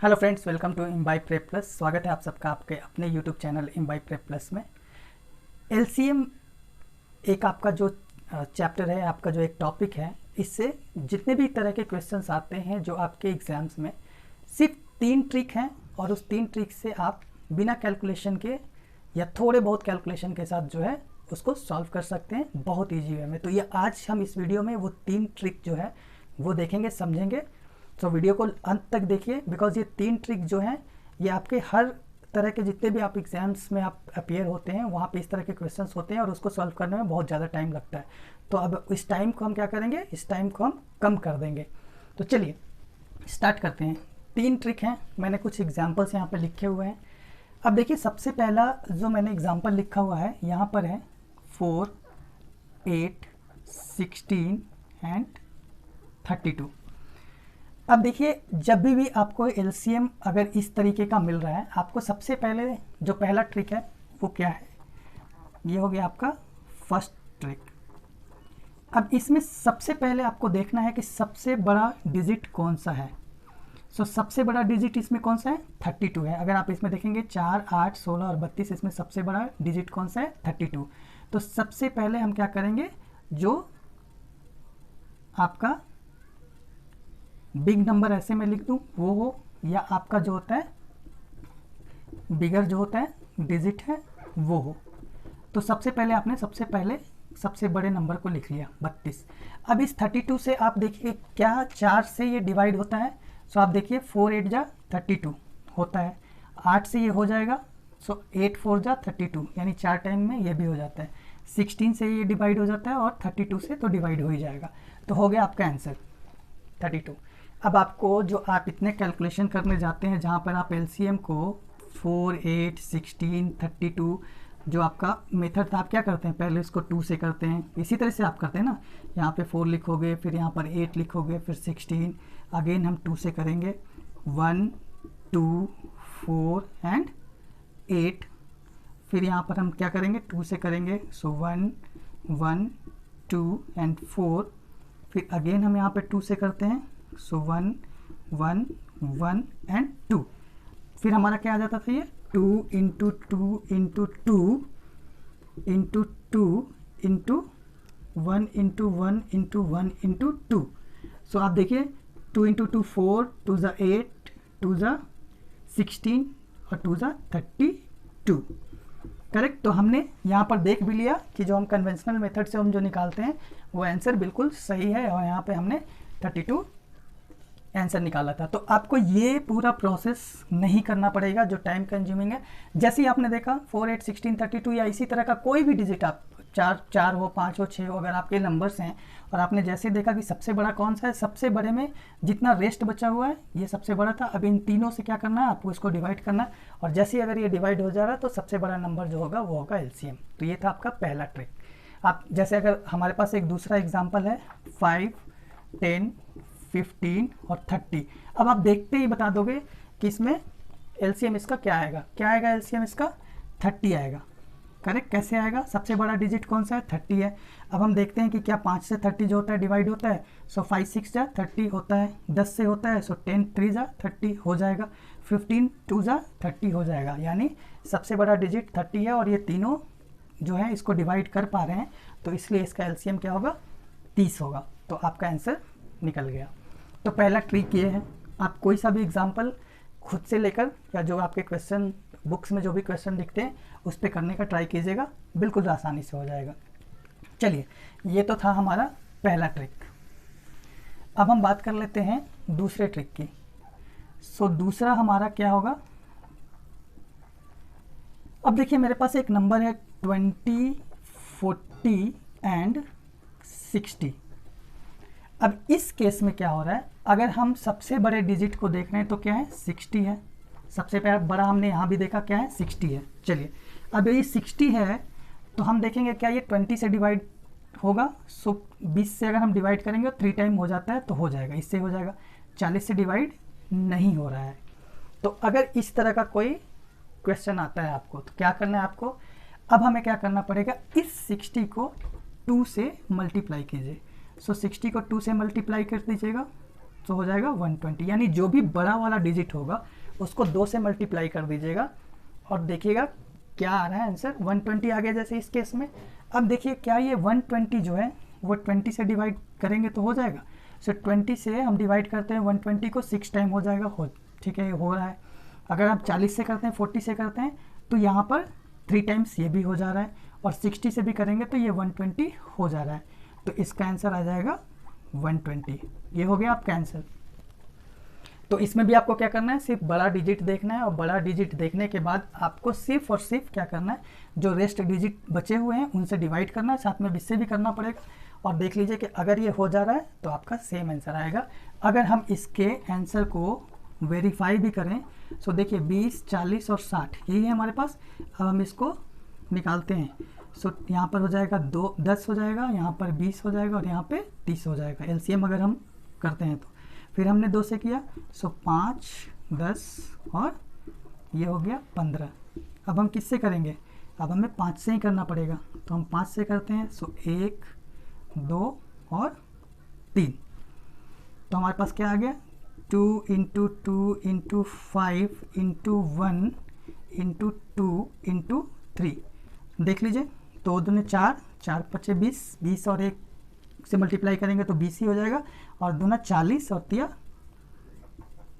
Hello friends, welcome to Imbibe Prep Plus. स्वागत है आप सबका आपके अपने YouTube channel Imbibe Prep Plus में। एलसीएम एक आपका जो चैप्टर है, आपका जो एक टॉपिक है, इससे जितने भी तरह के क्वेश्चंस आते हैं जो आपके एग्ज़ाम्स में, सिर्फ 3 ट्रिक हैं और उस 3 ट्रिक से आप बिना कैलकुलेशन के या थोड़े बहुत कैलकुलेशन के साथ जो है उसको सॉल्व कर सकते हैं बहुत ईजी वे में। तो ये आज हम इस वीडियो में वो 3 ट्रिक जो है वो देखेंगे, समझेंगे। तो वीडियो को अंत तक देखिए, बिकॉज ये 3 ट्रिक जो हैं ये आपके हर तरह के जितने भी आप एग्जाम्स में आप अपियर होते हैं वहाँ पे इस तरह के क्वेश्चंस होते हैं और उसको सॉल्व करने में बहुत ज़्यादा टाइम लगता है। तो अब इस टाइम को हम क्या करेंगे, इस टाइम को हम कम कर देंगे। तो चलिए स्टार्ट करते हैं। 3 ट्रिक हैं, मैंने कुछ एग्जाम्पल्स यहाँ पर लिखे हुए हैं। अब देखिए, सबसे पहला जो मैंने एग्जाम्पल लिखा हुआ है यहाँ पर है 4, 8, 16 एंड 32। अब देखिए, जब भी आपको एलसीएम अगर इस तरीके का मिल रहा है, आपको सबसे पहले जो पहला ट्रिक है वो क्या है, ये हो गया आपका फर्स्ट ट्रिक। अब इसमें सबसे पहले आपको देखना है कि सबसे बड़ा डिजिट कौन सा है। सबसे बड़ा डिजिट इसमें कौन सा है, 32 है। अगर आप इसमें देखेंगे 4, 8, 16 और 32, इसमें सबसे बड़ा डिजिट कौन सा है, 32। तो सबसे पहले हम क्या करेंगे, जो आपका बिग नंबर ऐसे में लिख दूँ वो हो, या आपका जो होता है बिगर जो होता है डिजिट है वो हो। तो सबसे पहले आपने सबसे बड़े नंबर को लिख लिया 32। अब इस 32 से आप देखिए क्या 4 से ये डिवाइड होता है। सो आप देखिए 4 8 जा 32 होता है, 8 से ये हो जाएगा, सो 8 4 जा 32, यानी 4 टाइम में ये भी हो जाता है। 16 से ये डिवाइड हो जाता है और 32 से तो डिवाइड हो ही जाएगा। तो हो गया आपका आंसर 32। अब आपको जो आप इतने कैलकुलेशन करने जाते हैं जहाँ पर आप एलसीएम को 4, 8, 16, 32 जो आपका मेथड था, आप क्या करते हैं, पहले इसको 2 से करते हैं। इसी तरह से आप करते हैं ना, यहाँ पे 4 लिखोगे, फिर यहाँ पर 8 लिखोगे, फिर 16, अगेन हम 2 से करेंगे, 1, 2, 4 एंड 8। फिर यहाँ पर हम क्या करेंगे, 2 से करेंगे, सो 1, 1, 2 एंड 4। फिर अगेन हम यहाँ पे 2 से करते हैं, सो 1, 1, 1 एंड 2। फिर हमारा क्या आ जाता था, ये 2 into 2 into 2 into 2 into 1 into 1 into 1 into 2। सो आप देखिए 2 इंटू 2 4, 2 ज़ा 8, 2 ज़ा 16 और 2 ज़ा 32। करेक्ट। तो हमने यहाँ पर देख भी लिया कि जो हम कन्वेंशनल मेथड से हम जो निकालते हैं वो आंसर बिल्कुल सही है, और यहाँ पे हमने 32 आंसर निकाला था। तो आपको ये पूरा प्रोसेस नहीं करना पड़ेगा जो टाइम कंज्यूमिंग है। जैसे ही आपने देखा 4, 8, 16, 32 या इसी तरह का कोई भी डिजिट, आप 4 हो, 5 हो, 6 हो, अगर आपके नंबर्स हैं और आपने जैसे देखा कि सबसे बड़ा कौन सा है, सबसे बड़े में जितना रेस्ट बचा हुआ है ये सबसे बड़ा था। अब इन तीनों से क्या करना है, आपको इसको डिवाइड करना है, और जैसे ही अगर ये डिवाइड हो जा रहा है तो सबसे बड़ा नंबर जो होगा वो होगा एलसीएम। तो ये था आपका पहला ट्रिक। आप जैसे अगर हमारे पास एक दूसरा एग्जाम्पल है 5, 10, 15 और 30। अब आप देखते ही बता दोगे कि इसमें एलसीएम इसका क्या आएगा, एलसीएम इसका 30 आएगा। करेक्ट। कैसे आएगा, सबसे बड़ा डिजिट कौन सा है, 30 है। अब हम देखते हैं कि क्या 5 से 30 जो होता है डिवाइड होता है, सो 5 6 जा 30 होता है, 10 से होता है, सो 10 3 जा 30 हो जाएगा, 15 2 जा 30 हो जाएगा। यानी सबसे बड़ा डिजिट 30 है और ये तीनों जो है इसको डिवाइड कर पा रहे हैं, तो इसलिए इसका एलसीएम क्या होगा, 30 होगा। तो आपका आंसर निकल गया। तो पहला ट्रिक ये है, आप कोई सा भी एग्जाम्पल खुद से लेकर या जो आपके क्वेश्चन बुक्स में जो भी क्वेश्चन दिखते हैं उस पर करने का ट्राई कीजिएगा, बिल्कुल आसानी से हो जाएगा। चलिए, ये तो था हमारा पहला ट्रिक। अब हम बात कर लेते हैं दूसरे ट्रिक की। दूसरा हमारा क्या होगा, अब देखिए मेरे पास एक नंबर है 20, 40 एंड 60। अब इस केस में क्या हो रहा है, अगर हम सबसे बड़े डिजिट को देख रहे हैं तो क्या है, 60 है। सबसे बड़ा हमने यहाँ भी देखा क्या है, 60 है। चलिए, अब ये 60 है तो हम देखेंगे क्या ये 20 से डिवाइड होगा। सो 20 से अगर हम डिवाइड करेंगे 3 टाइम हो जाता है तो हो जाएगा, इससे हो जाएगा। 40 से डिवाइड नहीं हो रहा है। तो अगर इस तरह का कोई क्वेश्चन आता है आपको तो क्या करना है आपको, अब हमें क्या करना पड़ेगा, इस 60 को 2 से मल्टीप्लाई कीजिए। 60 को 2 से मल्टीप्लाई कर दीजिएगा तो हो जाएगा 120, यानी जो भी बड़ा वाला डिजिट होगा उसको 2 से मल्टीप्लाई कर दीजिएगा और देखिएगा क्या आ रहा है आंसर। 120 आ गया जैसे इस केस में। अब देखिए क्या ये 120 जो है वो 20 से डिवाइड करेंगे तो हो जाएगा। सो 20 से हम डिवाइड करते हैं 120 को 6 टाइम हो जाएगा, हो ठीक है, ये हो रहा है। अगर आप 40 से करते हैं, 40 से करते हैं तो यहाँ पर 3 टाइम्स ये भी हो जा रहा है, और 60 से भी करेंगे तो ये 120 हो जा रहा है। तो इसका आंसर आ जाएगा 120। ये हो गया आपका आंसर। तो इसमें भी आपको क्या करना है, सिर्फ बड़ा डिजिट देखना है, और बड़ा डिजिट देखने के बाद आपको सिर्फ और सिर्फ क्या करना है, जो रेस्ट डिजिट बचे हुए हैं उनसे डिवाइड करना है, साथ में इससे भी करना पड़ेगा। और देख लीजिए कि अगर ये हो जा रहा है तो आपका सेम आंसर आएगा। अगर हम इसके आंसर को वेरीफाई भी करें तो देखिए 20, 40 और 60 यही है हमारे पास। अब हम इसको निकालते हैं। सो यहाँ पर हो जाएगा 10 हो जाएगा, यहाँ पर 20 हो जाएगा और यहाँ पे 30 हो जाएगा। एलसीएम अगर हम करते हैं तो फिर हमने 2 से किया, सो 5, 10 और ये हो गया 15। अब हम किससे करेंगे, अब हमें 5 से ही करना पड़ेगा, तो हम 5 से करते हैं। सो 1, 2 और 3। तो हमारे पास क्या आ गया, 2 × 2 × 5 × 1 × 2 × 3। देख लीजिए, 2 दूने 4, 4 5 20, 20 और 1 से मल्टीप्लाई करेंगे तो 20 ही हो जाएगा, और दूना 40 और 3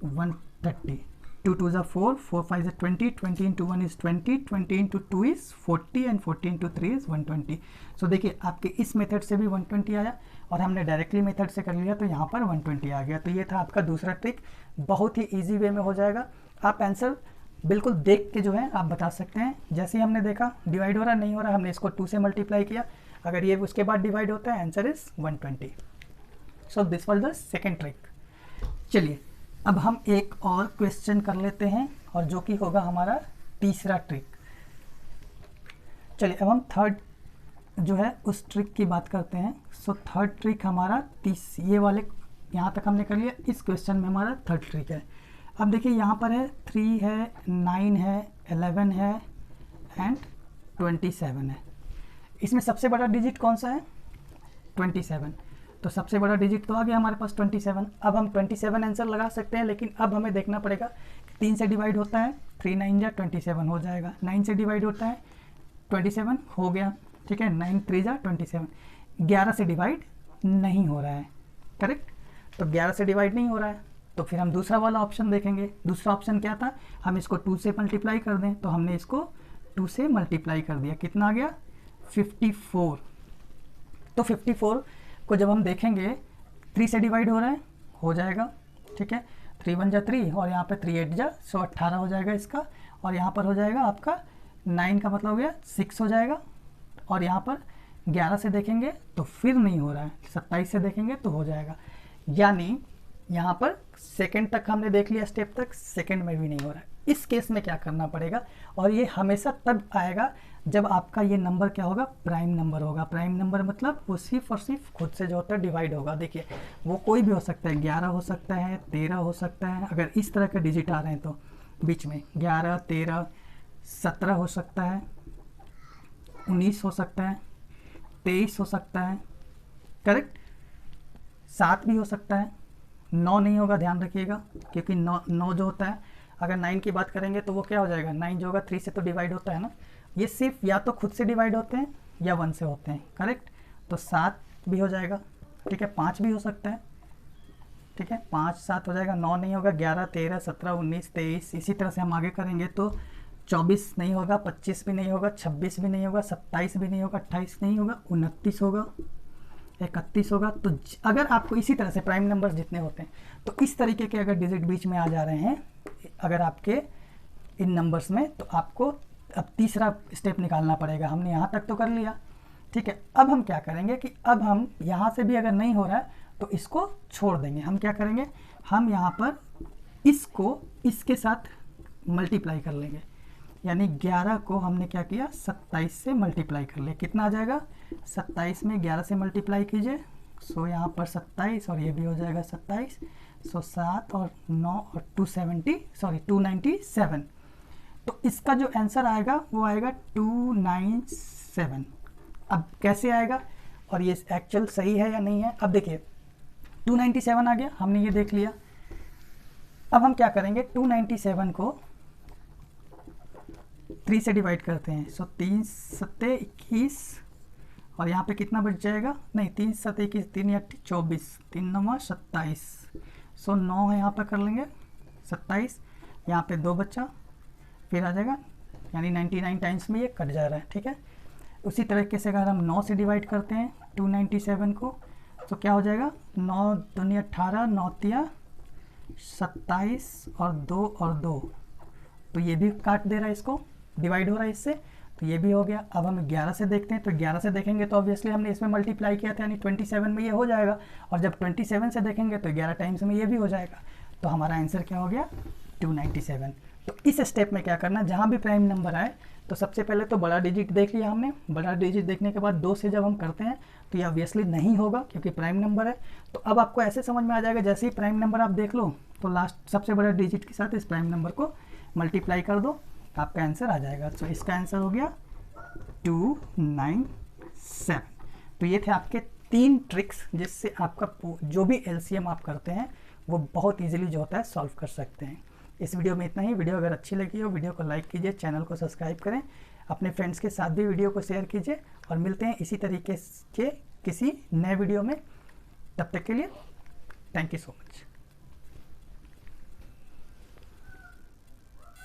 130। 2 2 4, 4 5 20, 20 × 1 is 20, 20 × 2 is 40 and 40 × 3 is 120। सो देखिए आपके इस मेथड से भी 120 आया, और हमने डायरेक्टली मेथड से कर लिया तो यहाँ पर 120 आ गया। तो ये था आपका दूसरा ट्रिक, बहुत ही ईजी वे में हो जाएगा। आप आंसर बिल्कुल देख के जो है आप बता सकते हैं। जैसे ही हमने देखा डिवाइड हो रहा नहीं हो रहा, हमने इसको 2 से मल्टीप्लाई किया, अगर ये उसके बाद डिवाइड होता है answer is 120। So this was the second trick. चलिए अब हम एक और क्वेश्चन कर लेते हैं, और जो कि होगा हमारा तीसरा ट्रिक। चलिए अब हम थर्ड जो है उस ट्रिक की बात करते हैं। सो थर्ड ट्रिक हमारा ये वाले यहाँ तक हमने कर लिया। इस क्वेश्चन में हमारा थर्ड ट्रिक है। अब देखिए यहाँ पर है 3 है, 9 है, 11 है एंड 27 है। इसमें सबसे बड़ा डिजिट कौन सा है, 27। तो सबसे बड़ा डिजिट तो आ गया हमारे पास 27। अब हम 27 आंसर लगा सकते हैं, लेकिन अब हमें देखना पड़ेगा कि 3 से डिवाइड होता है, 3 9 जा 27 हो जाएगा। 9 से डिवाइड होता है 27 हो गया, ठीक है, 9 3 जा 27। 11 से डिवाइड नहीं हो रहा है, करेक्ट। तो 11 से डिवाइड नहीं हो रहा है, तो फिर हम दूसरा वाला ऑप्शन देखेंगे। दूसरा ऑप्शन क्या था, हम इसको 2 से मल्टीप्लाई कर दें। तो हमने इसको 2 से मल्टीप्लाई कर दिया, कितना आ गया 54। तो 54 को जब हम देखेंगे 3 से डिवाइड हो रहा है, हो जाएगा, ठीक है, 3 1 जा 3 और यहाँ पे 3 8 जा, सो 18 हो जाएगा इसका। और यहाँ पर हो जाएगा आपका 9 का मतलब हो गया 6 हो जाएगा। और यहाँ पर 11 से देखेंगे तो फिर नहीं हो रहा है, 27 से देखेंगे तो हो जाएगा। यानी यहाँ पर सेकंड तक हमने देख लिया, स्टेप तक, सेकंड में भी नहीं हो रहा है। इस केस में क्या करना पड़ेगा, और ये हमेशा तब आएगा जब आपका ये नंबर क्या होगा, प्राइम नंबर होगा। प्राइम नंबर मतलब वो सिर्फ और सिर्फ खुद से जो होता है डिवाइड होगा। देखिए वो कोई भी हो सकता है, 11 हो सकता है, 13 हो सकता है, अगर इस तरह के डिजिट आ रहे हैं तो बीच में 11 13 17 हो सकता है, 19 हो सकता है, 23 हो सकता है, करेक्ट, 7 भी हो सकता है, 9 नहीं होगा, ध्यान रखिएगा, क्योंकि 9 जो होता है, अगर 9 की बात करेंगे तो वो क्या हो जाएगा, 9 जो होगा 3 से तो डिवाइड होता है ना। ये सिर्फ या तो खुद से डिवाइड होते हैं या 1 से होते हैं, करेक्ट। तो 7 भी हो जाएगा, ठीक है, 5 भी हो सकता है, ठीक है, 5 7 हो जाएगा, 9 नहीं होगा, 11 13 17 19 23, इसी तरह से हम आगे करेंगे तो 24 नहीं होगा, 25 भी नहीं होगा, 26 भी नहीं होगा, 27 भी नहीं होगा, 28 नहीं होगा, 29 होगा, 31 होगा। तो अगर आपको इसी तरह से प्राइम नंबर्स जितने होते हैं, तो इस तरीके के अगर डिजिट बीच में आ जा रहे हैं अगर आपके इन नंबर्स में, तो आपको अब तीसरा स्टेप निकालना पड़ेगा। हमने यहाँ तक तो कर लिया, ठीक है। अब हम क्या करेंगे कि अब हम यहाँ से भी अगर नहीं हो रहा है तो इसको छोड़ देंगे। हम क्या करेंगे, हम यहाँ पर इसको इसके साथ मल्टीप्लाई कर लेंगे। यानी 11 को हमने क्या किया, 27 से मल्टीप्लाई कर लिया। कितना आ जाएगा, 27 में 11 से मल्टीप्लाई कीजिए, सो यहाँ पर 27 और ये भी हो जाएगा 27, सो 7 और 9 और 297। तो इसका जो आंसर आएगा वो आएगा 297। अब कैसे आएगा और ये एक्चुअल सही है या नहीं है, अब देखिए 297 आ गया, हमने ये देख लिया। अब हम क्या करेंगे, 297 को 3 से डिवाइड करते हैं। सो 3 सत्ते 21 और यहाँ पे कितना बच जाएगा, नहीं 3 सत्ते 21, 3 8 24, 3 9 27। सो 9 है यहाँ पर कर लेंगे 27, यहाँ पे 2 बच्चा फिर आ जाएगा, यानी 99 टाइम्स में ये कट जा रहा है। ठीक है, उसी तरीके से अगर हम 9 से डिवाइड करते हैं 297 को तो क्या हो जाएगा, 9 दूनी 18, 9 तिया 27 और 2 और 2, तो ये भी काट दे रहा है, इसको डिवाइड हो रहा है इससे, तो ये भी हो गया। अब हम 11 से देखते हैं, तो 11 से देखेंगे तो ऑब्वियसली हमने इसमें मल्टीप्लाई किया था, यानी 27 में ये हो जाएगा, और जब 27 से देखेंगे तो 11 टाइम्स में ये भी हो जाएगा। तो हमारा आंसर क्या हो गया, 297। तो इस स्टेप में क्या करना, जहाँ भी प्राइम नंबर आए तो सबसे पहले तो बड़ा डिजिट देख लिया हमने। बड़ा डिजिट देखने के बाद 2 से जब हम करते हैं तो ये ऑब्वियसली नहीं होगा क्योंकि प्राइम नंबर है। तो अब आपको ऐसे समझ में आ जाएगा, जैसे ही प्राइम नंबर आप देख लो तो लास्ट सबसे बड़े डिजिट के साथ इस प्राइम नंबर को मल्टीप्लाई कर दो, आपका आंसर आ जाएगा। तो इसका आंसर हो गया 297। तो ये थे आपके 3 ट्रिक्स जिससे आपका जो भी एलसीएम आप करते हैं वो बहुत इजीली जो होता है सॉल्व कर सकते हैं। इस वीडियो में इतना ही। वीडियो अगर अच्छी लगी हो वीडियो को लाइक कीजिए, चैनल को सब्सक्राइब करें, अपने फ्रेंड्स के साथ भी वीडियो को शेयर कीजिए, और मिलते हैं इसी तरीके के किसी नए वीडियो में। तब तक के लिए थैंक यू सो मच।